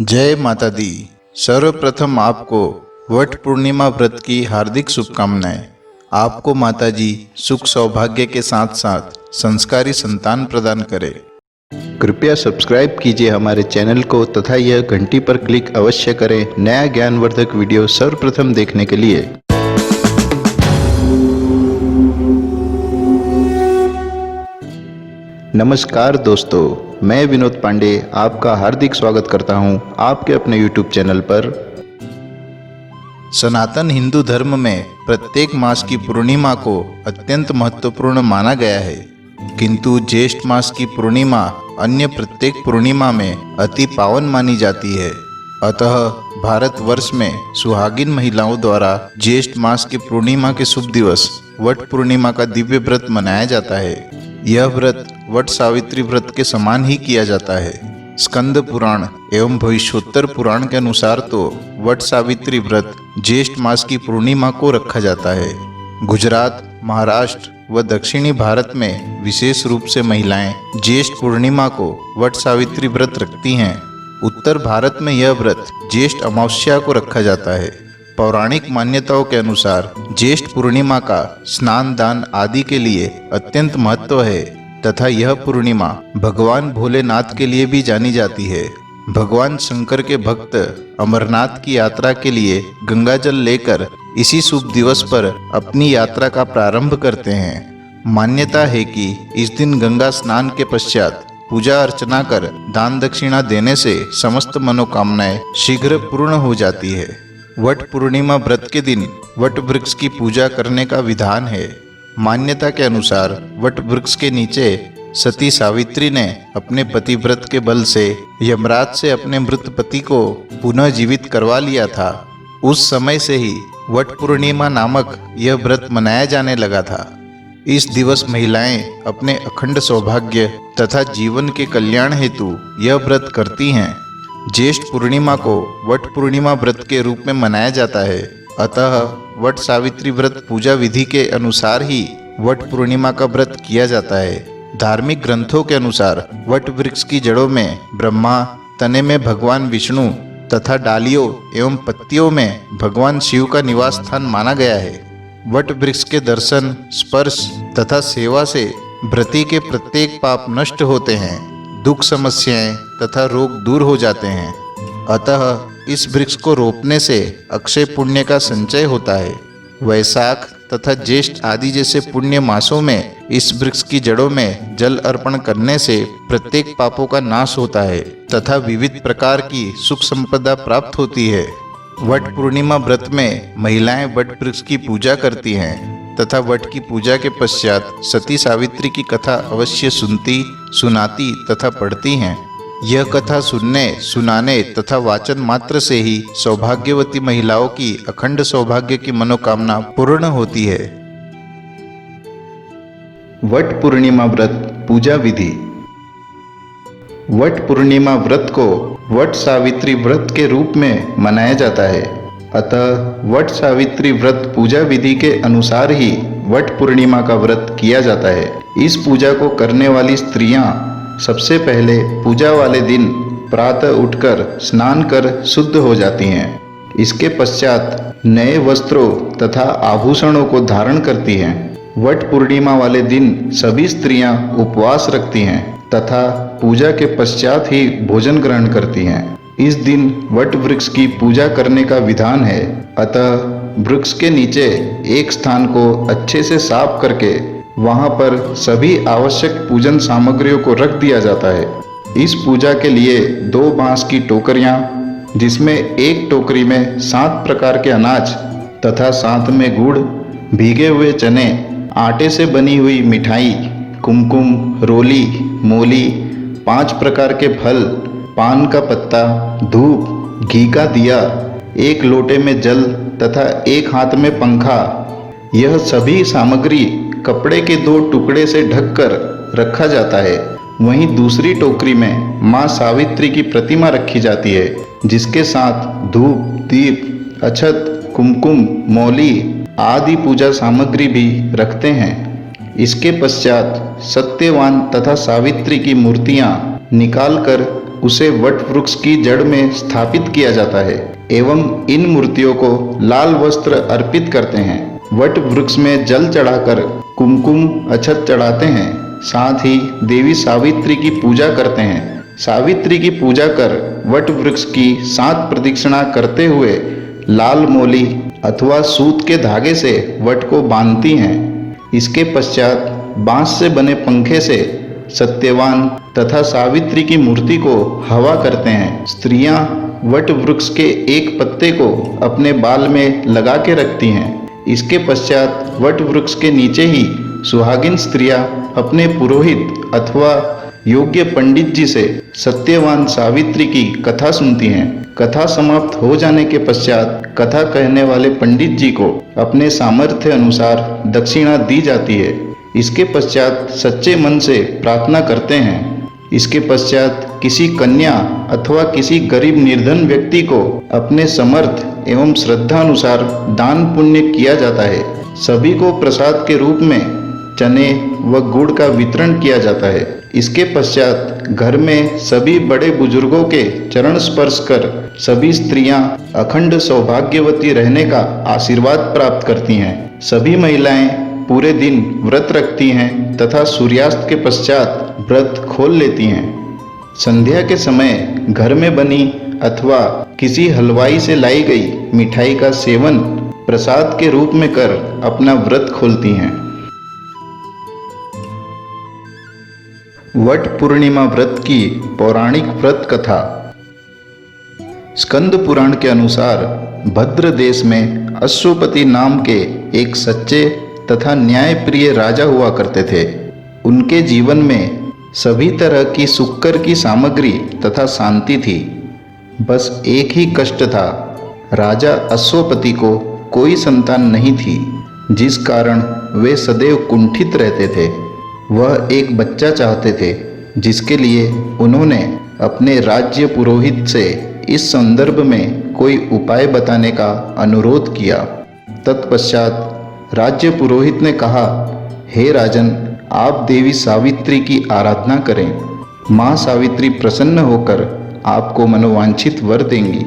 जय माता दी। सर्वप्रथम आपको वट पूर्णिमा व्रत की हार्दिक शुभकामनाएं। आपको माता जी सुख सौभाग्य के साथ साथ संस्कारी संतान प्रदान करें। कृपया सब्सक्राइब कीजिए हमारे चैनल को तथा यह घंटी पर क्लिक अवश्य करें नया ज्ञानवर्धक वीडियो सर्वप्रथम देखने के लिए। नमस्कार दोस्तों, मैं विनोद पांडे आपका हार्दिक स्वागत करता हूं आपके अपने YouTube चैनल पर। सनातन हिंदू धर्म में प्रत्येक मास की पूर्णिमा को अत्यंत महत्वपूर्ण माना गया है, किंतु ज्येष्ठ मास की पूर्णिमा अन्य प्रत्येक पूर्णिमा में अति पावन मानी जाती है। अतः भारतवर्ष में सुहागिन महिलाओं द्वारा ज्येष्ठ मास की पूर्णिमा के शुभ दिवस वट पूर्णिमा का दिव्य व्रत मनाया जाता है। यह व्रत वट सावित्री व्रत के समान ही किया जाता है। स्कंद पुराण एवं भविष्योत्तर पुराण के अनुसार तो वट सावित्री व्रत ज्येष्ठ मास की पूर्णिमा को रखा जाता है। गुजरात, महाराष्ट्र व दक्षिणी भारत में विशेष रूप से महिलाएं ज्येष्ठ पूर्णिमा को वट सावित्री व्रत रखती हैं। उत्तर भारत में यह व्रत ज्येष्ठ अमावस्या को रखा जाता है। पौराणिक मान्यताओं के अनुसार ज्येष्ठ पूर्णिमा का स्नान दान आदि के लिए अत्यंत महत्व है तथा यह पूर्णिमा भगवान भोलेनाथ के लिए भी जानी जाती है। भगवान शंकर के भक्त अमरनाथ की यात्रा के लिए गंगा जल लेकर इसी शुभ दिवस पर अपनी यात्रा का प्रारंभ करते हैं। मान्यता है कि इस दिन गंगा स्नान के पश्चात पूजा अर्चना कर दान दक्षिणा देने से समस्त मनोकामनाएं शीघ्र पूर्ण हो जाती है। वट पूर्णिमा व्रत के दिन वट वृक्ष की पूजा करने का विधान है। मान्यता के अनुसार वट वृक्ष के नीचे सती सावित्री ने अपने पतिव्रत के बल से यमराज से अपने मृत पति को पुनः जीवित करवा लिया था। उस समय से ही वट पूर्णिमा नामक यह व्रत मनाया जाने लगा था। इस दिवस महिलाएं अपने अखंड सौभाग्य तथा जीवन के कल्याण हेतु यह व्रत करती हैं। ज्येष्ठ पूर्णिमा को वट पूर्णिमा व्रत के रूप में मनाया जाता है। अतः वट सावित्री व्रत पूजा विधि के अनुसार ही वट पूर्णिमा का व्रत किया जाता है। धार्मिक ग्रंथों के अनुसार वट वृक्ष की जड़ों में ब्रह्मा, तने में भगवान विष्णु तथा डालियों एवं पत्तियों में भगवान शिव का निवास स्थान माना गया है। वट वृक्ष के दर्शन, स्पर्श तथा सेवा से व्रती के प्रत्येक पाप नष्ट होते हैं, दुख समस्याएं तथा रोग दूर हो जाते हैं। अतः इस वृक्ष को रोपने से अक्षय पुण्य का संचय होता है। वैशाख तथा ज्येष्ठ आदि जैसे पुण्य मासों में इस वृक्ष की जड़ों में जल अर्पण करने से प्रत्येक पापों का नाश होता है तथा विविध प्रकार की सुख संपदा प्राप्त होती है। वट पूर्णिमा व्रत में महिलाएं वट वृक्ष की पूजा करती हैं तथा वट की पूजा के पश्चात सती सावित्री की कथा अवश्य सुनती, सुनाती तथा पढ़ती हैं। यह कथा सुनने, सुनाने तथा वाचन मात्र से ही सौभाग्यवती महिलाओं की अखंड सौभाग्य की मनोकामना पूर्ण होती है। वट पूर्णिमा व्रत पूजा विधि। वट पूर्णिमा व्रत को वट सावित्री व्रत के रूप में मनाया जाता है। अतः वट सावित्री व्रत पूजा विधि के अनुसार ही वट पूर्णिमा का व्रत किया जाता है। इस पूजा को करने वाली स्त्रियां सबसे पहले पूजा वाले दिन प्रातः उठकर स्नान कर शुद्ध हो जाती हैं। इसके पश्चात नए वस्त्रों तथा आभूषणों को धारण करती हैं। वट पूर्णिमा वाले दिन सभी स्त्रियां उपवास रखती हैं तथा पूजा के पश्चात ही भोजन ग्रहण करती हैं। इस दिन वट वृक्ष की पूजा करने का विधान है। अतः वृक्ष के नीचे एक स्थान को अच्छे से साफ करके वहां पर सभी आवश्यक पूजन सामग्रियों को रख दिया जाता है। इस पूजा के लिए 2 बांस की टोकरियां, जिसमें एक टोकरी में 7 प्रकार के अनाज तथा साथ में गुड़, भीगे हुए चने, आटे से बनी हुई मिठाई, कुमकुम, रोली, मोली, 5 प्रकार के फल, पान का पत्ता, धूप, घी का दिया, 1 लोटे में जल तथा 1 हाथ में पंखा, यह सभी सामग्री कपड़े के 2 टुकड़े से ढककर रखा जाता है। वहीं दूसरी टोकरी में माँ सावित्री की प्रतिमा रखी जाती है, जिसके साथ धूप, दीप, अक्षत, कुमकुम, मौली आदि पूजा सामग्री भी रखते हैं। इसके पश्चात सत्यवान तथा सावित्री की मूर्तियां निकालकर उसे वट वृक्ष की जड़ में स्थापित किया जाता है एवं इन मूर्तियों को लाल वस्त्र अर्पित करते हैं। वट वृक्ष में जल चढ़ाकर कुमकुम अक्षत चढ़ाते हैं। साथ ही देवी सावित्री की पूजा करते हैं। सावित्री की पूजा कर वट वृक्ष की 7 प्रदक्षिणा करते हुए लाल मोली अथवा सूत के धागे से वट को बांधती हैं। इसके पश्चात बांस से बने पंखे से सत्यवान तथा सावित्री की मूर्ति को हवा करते हैं। स्त्रियां वट वृक्ष के एक पत्ते को अपने बाल में लगा के रखती हैं। इसके पश्चात वट वृक्ष के नीचे ही सुहागिन स्त्रियां अपने पुरोहित अथवा योग्य पंडित जी से सत्यवान सावित्री की कथा सुनती हैं। कथा समाप्त हो जाने के पश्चात कथा कहने वाले पंडित जी को अपने सामर्थ्य अनुसार दक्षिणा दी जाती है। इसके पश्चात सच्चे मन से प्रार्थना करते हैं। इसके पश्चात किसी कन्या अथवा किसी गरीब निर्धन व्यक्ति को अपने समर्थ एवं श्रद्धा अनुसार दान पुण्य किया जाता है। सभी को प्रसाद के रूप में चने व गुड़ का वितरण किया जाता है। इसके पश्चात घर में सभी बड़े बुजुर्गों के चरण स्पर्श कर सभी स्त्रियां अखंड सौभाग्यवती रहने का आशीर्वाद प्राप्त करती हैं। सभी महिलाएं पूरे दिन व्रत रखती हैं तथा सूर्यास्त के पश्चात व्रत खोल लेती हैं। संध्या के समय घर में बनी अथवा किसी हलवाई से लाई गई मिठाई का सेवन प्रसाद के रूप में कर अपना व्रत खोलती हैं। वट पूर्णिमा व्रत की पौराणिक व्रत कथा। स्कंद पुराण के अनुसार भद्र देश में अश्वपति नाम के एक सच्चे तथा न्यायप्रिय राजा हुआ करते थे। उनके जीवन में सभी तरह की सुक्कर की सामग्री तथा शांति थी। बस एक ही कष्ट था, राजा अश्वपति को कोई संतान नहीं थी, जिस कारण वे सदैव कुंठित रहते थे। वह एक बच्चा चाहते थे, जिसके लिए उन्होंने अपने राज्य पुरोहित से इस संदर्भ में कोई उपाय बताने का अनुरोध किया। तत्पश्चात राज्य पुरोहित ने कहा, हे राजन, आप देवी सावित्री की आराधना करें। माँ सावित्री प्रसन्न होकर आपको मनोवांछित वर देंगी।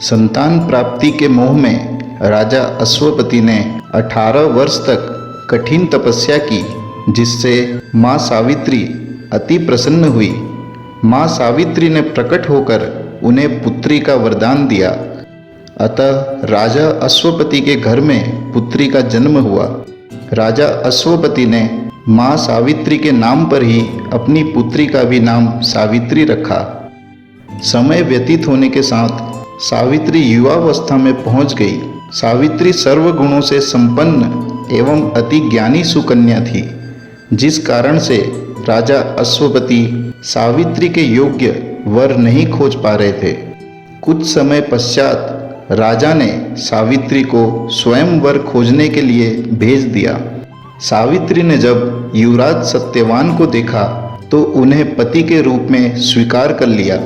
संतान प्राप्ति के मोह में राजा अश्वपति ने 18 वर्ष तक कठिन तपस्या की, जिससे माँ सावित्री अति प्रसन्न हुई। माँ सावित्री ने प्रकट होकर उन्हें पुत्री का वरदान दिया। अतः राजा अश्वपति के घर में पुत्री का जन्म हुआ। राजा अश्वपति ने माँ सावित्री के नाम पर ही अपनी पुत्री का भी नाम सावित्री रखा। समय व्यतीत होने के साथ सावित्री युवावस्था में पहुंच गई। सावित्री सर्वगुणों से संपन्न एवं अति ज्ञानी सुकन्या थी, जिस कारण से राजा अश्वपति सावित्री के योग्य वर नहीं खोज पा रहे थे। कुछ समय पश्चात राजा ने सावित्री को स्वयं वर खोजने के लिए भेज दिया। सावित्री ने जब युवराज सत्यवान को देखा तो उन्हें पति के रूप में स्वीकार कर लिया।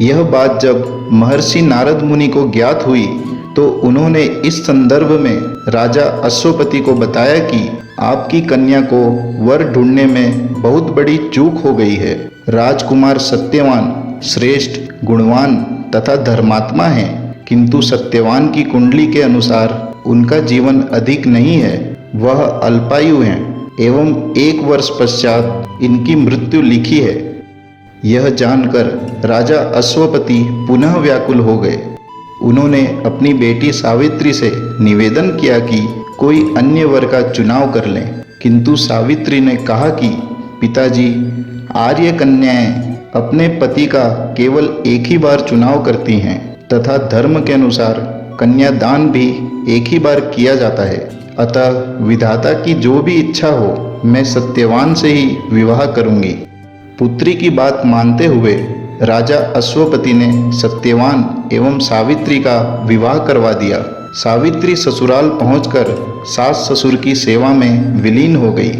यह बात जब महर्षि नारद मुनि को ज्ञात हुई तो उन्होंने इस संदर्भ में राजा अश्वपति को बताया कि आपकी कन्या को वर ढूंढने में बहुत बड़ी चूक हो गई है। राजकुमार सत्यवान श्रेष्ठ, गुणवान तथा धर्मात्मा हैं, किंतु सत्यवान की कुंडली के अनुसार उनका जीवन अधिक नहीं है। वह अल्पायु हैं एवं 1 वर्ष पश्चात इनकी मृत्यु लिखी है। यह जानकर राजा अश्वपति पुनः व्याकुल हो गए। उन्होंने अपनी बेटी सावित्री से निवेदन किया कि कोई अन्य वर का चुनाव कर लें, किंतु सावित्री ने कहा कि पिताजी, आर्य कन्याएं अपने पति का केवल एक ही बार चुनाव करती हैं तथा धर्म के अनुसार कन्यादान भी एक ही बार किया जाता है। अतः विधाता की जो भी इच्छा हो, मैं सत्यवान से ही विवाह करूंगी। पुत्री की बात मानते हुए राजा अश्वपति ने सत्यवान एवं सावित्री का विवाह करवा दिया। सावित्री ससुराल पहुंचकर सास ससुर की सेवा में विलीन हो गई।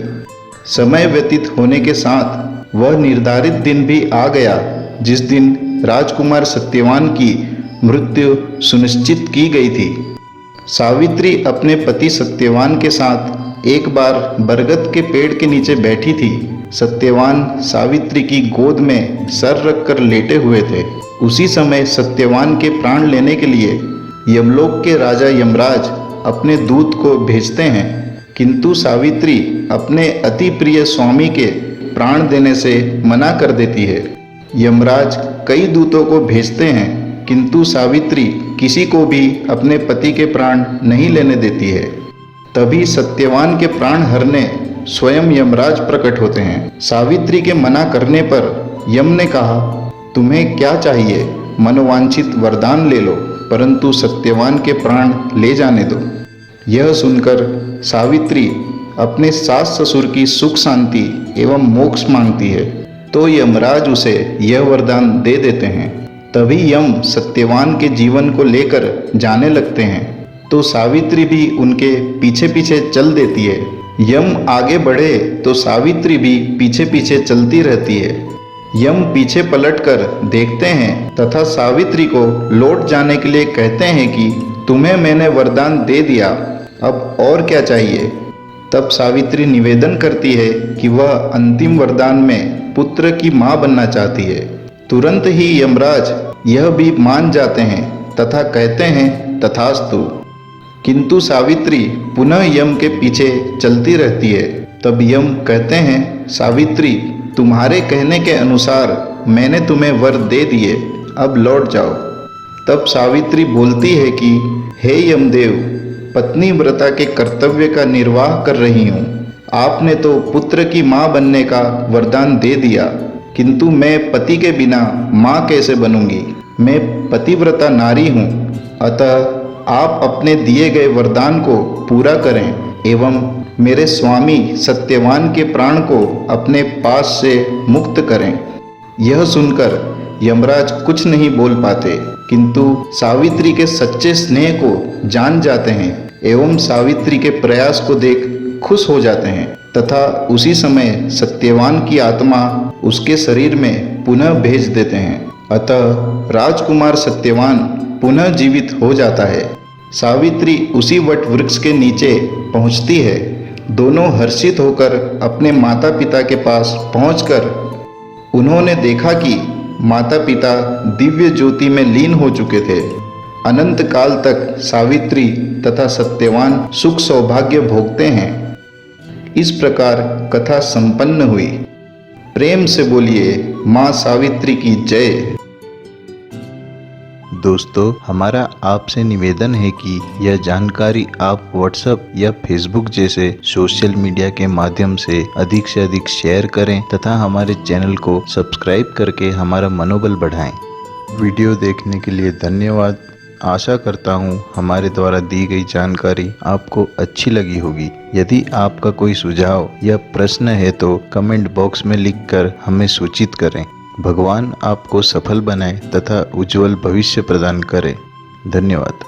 समय व्यतीत होने के साथ वह निर्धारित दिन भी आ गया, जिस दिन राजकुमार सत्यवान की मृत्यु सुनिश्चित की गई थी। सावित्री अपने पति सत्यवान के साथ एक बार बरगद के पेड़ के नीचे बैठी थी। सत्यवान सावित्री की गोद में सर रखकर लेटे हुए थे। उसी समय सत्यवान के प्राण लेने के लिए यमलोक के राजा यमराज अपने दूत को भेजते हैं, किंतु सावित्री अपने अति प्रिय स्वामी के प्राण देने से मना कर देती है। यमराज कई दूतों को भेजते हैं, किंतु सावित्री किसी को भी अपने पति के प्राण नहीं लेने देती है। तभी सत्यवान के प्राण हरने स्वयं यमराज प्रकट होते हैं। सावित्री के मना करने पर यम ने कहा, तुम्हें क्या चाहिए, मनोवांछित वरदान ले लो, परंतु सत्यवान के प्राण ले जाने दो। यह सुनकर सावित्री अपने सास ससुर की सुख शांति एवं मोक्ष मांगती है, तो यमराज उसे यह वरदान दे देते हैं। तभी यम सत्यवान के जीवन को लेकर जाने लगते हैं, तो सावित्री भी उनके पीछे पीछे चल देती है। यम आगे बढ़े तो सावित्री भी पीछे पीछे चलती रहती है। यम पीछे पलटकर देखते हैं तथा सावित्री को लौट जाने के लिए कहते हैं कि तुम्हें मैंने वरदान दे दिया, अब और क्या चाहिए। तब सावित्री निवेदन करती है कि वह अंतिम वरदान में पुत्र की माँ बनना चाहती है। तुरंत ही यमराज यह भी मान जाते हैं तथा कहते हैं तथास्तु। किंतु सावित्री पुनः यम के पीछे चलती रहती है। तब यम कहते हैं, सावित्री तुम्हारे कहने के अनुसार मैंने तुम्हें वर दे दिए, अब लौट जाओ। तब सावित्री बोलती है कि हे यमदेव, पत्नी व्रता के कर्तव्य का निर्वाह कर रही हूँ। आपने तो पुत्र की माँ बनने का वरदान दे दिया, किंतु मैं पति के बिना माँ कैसे बनूंगी। मैं पतिव्रता नारी हूँ, अतः आप अपने दिए गए वरदान को पूरा करें एवं मेरे स्वामी सत्यवान के प्राण को अपने पास से मुक्त करें। यह सुनकर यमराज कुछ नहीं बोल पाते, किंतु सावित्री के सच्चे स्नेह को जान जाते हैं एवं सावित्री के प्रयास को देख खुश हो जाते हैं तथा उसी समय सत्यवान की आत्मा उसके शरीर में पुनः भेज देते हैं। अतः राजकुमार सत्यवान पुनः जीवित हो जाता है। सावित्री उसी वट वृक्ष के नीचे पहुंचती है। दोनों हर्षित होकर अपने माता पिता के पास पहुंचकर उन्होंने देखा कि माता पिता दिव्य ज्योति में लीन हो चुके थे। अनंत काल तक सावित्री तथा सत्यवान सुख सौभाग्य भोगते हैं। इस प्रकार कथा संपन्न हुई। प्रेम से बोलिए माँ सावित्री की जय। दोस्तों, हमारा आपसे निवेदन है कि यह जानकारी आप व्हाट्सएप या फेसबुक जैसे सोशल मीडिया के माध्यम से अधिक शेयर करें तथा हमारे चैनल को सब्सक्राइब करके हमारा मनोबल बढ़ाएं। वीडियो देखने के लिए धन्यवाद। आशा करता हूँ हमारे द्वारा दी गई जानकारी आपको अच्छी लगी होगी। यदि आपका कोई सुझाव या प्रश्न है तो कमेंट बॉक्स में लिखकर हमें सूचित करें। भगवान आपको सफल बनाए तथा उज्जवल भविष्य प्रदान करे। धन्यवाद।